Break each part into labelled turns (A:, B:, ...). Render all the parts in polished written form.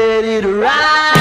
A: ready to ride.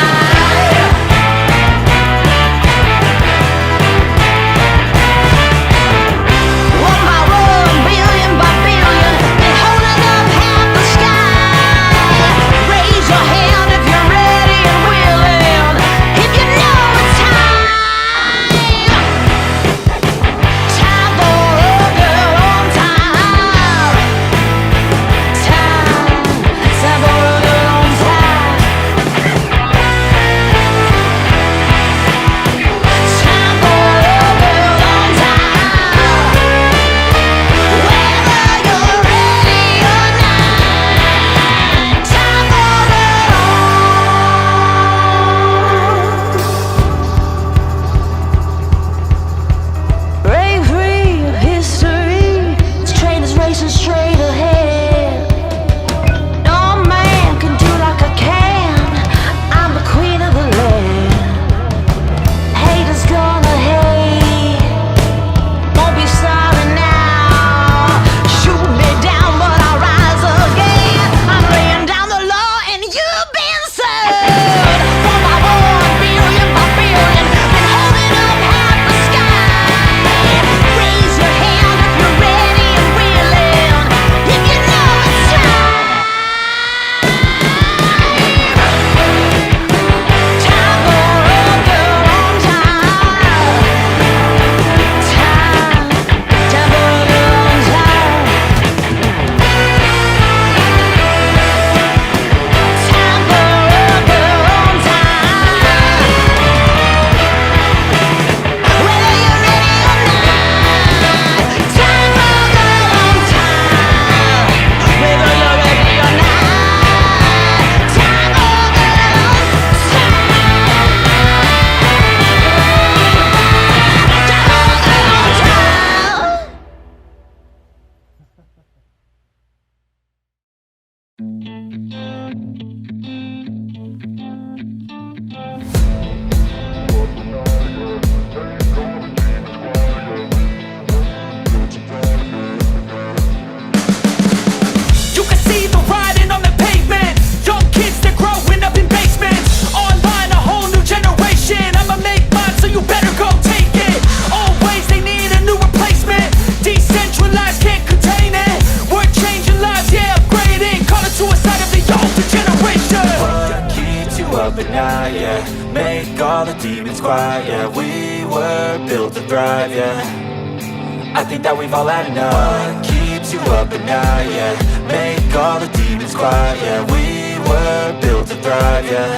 B: I think that we've all had enough. What keeps you up at night, yeah? Make all the demons quiet, yeah. We were built to thrive, yeah.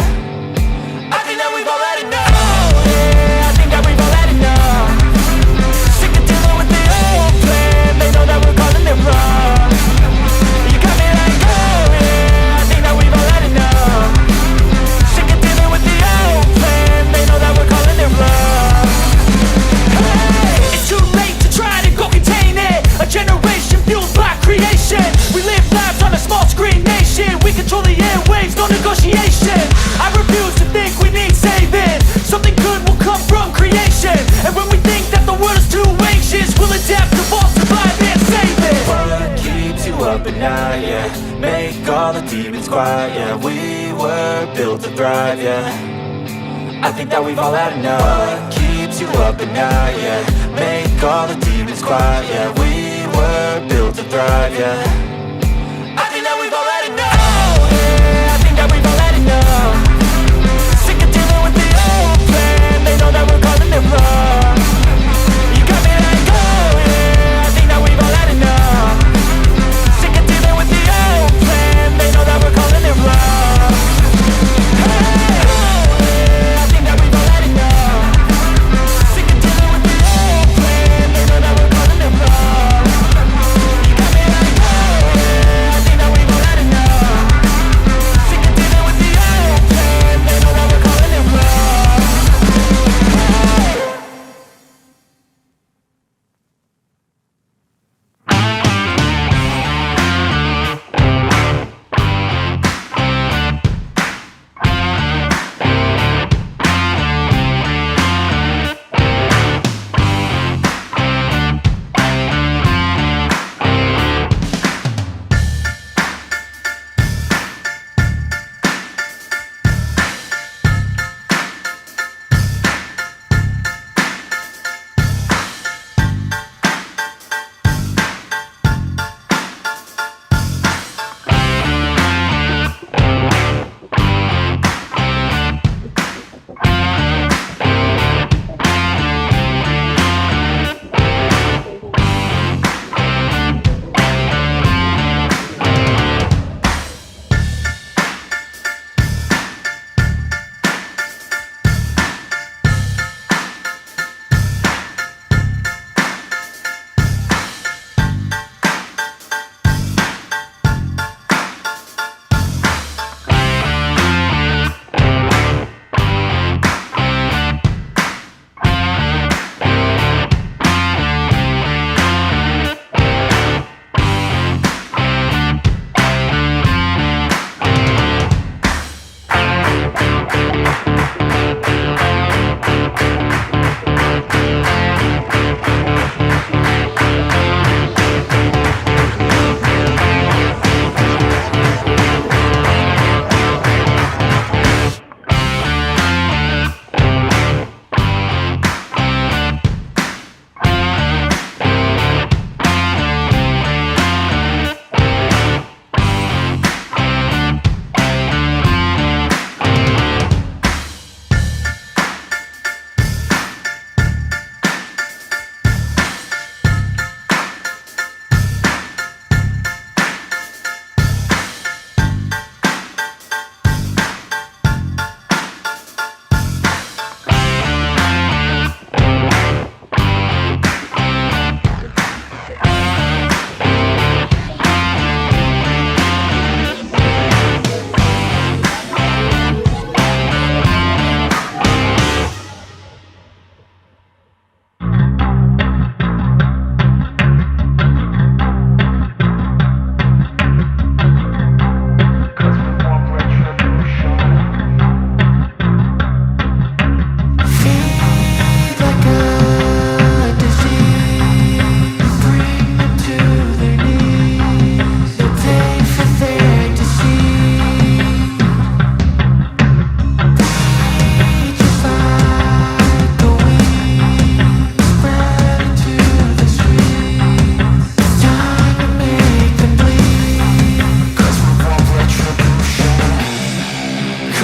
B: I think that we've all had enough, yeah. I think that we've all had enough. Sick of dealing with the old plan. They know that we're calling it wrong. You got me like, oh yeah. I think that we've all had enough. Sick of dealing with the old plan. They know that we're calling it wrong. Hey, it's too late to try to go contain it. A generation fueled by creation. We live lives on a small screen nation. We control the airwaves, no negotiation. I refuse to think we need saving. Something good will come from creation. And when we think that the world is too anxious, we'll adapt, evolve, survive and save it. What keeps you up at night, yeah? Make all the demons quiet, yeah. We were built to thrive, yeah. I think that we've all had enough. What keeps you up at night, yeah? Make all the demons quiet, yeah. We were built to thrive, yeah. I think that we've all had enough, yeah. I think that we've all had enough. Sick of dealing with the old plan. They know that we're calling it wrong. You got me like, oh yeah. I think that we've all had enough. Sick of dealing with the old plan. They know that we're calling it wrong. Hey, oh yeah. I think that we've all had enough. Sick of dealing with the old plan. They know that we're calling it wrong. You got me like, oh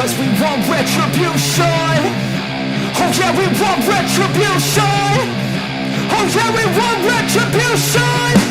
B: Cause we want retribution. Oh yeah, we want retribution. Oh yeah, we want retribution.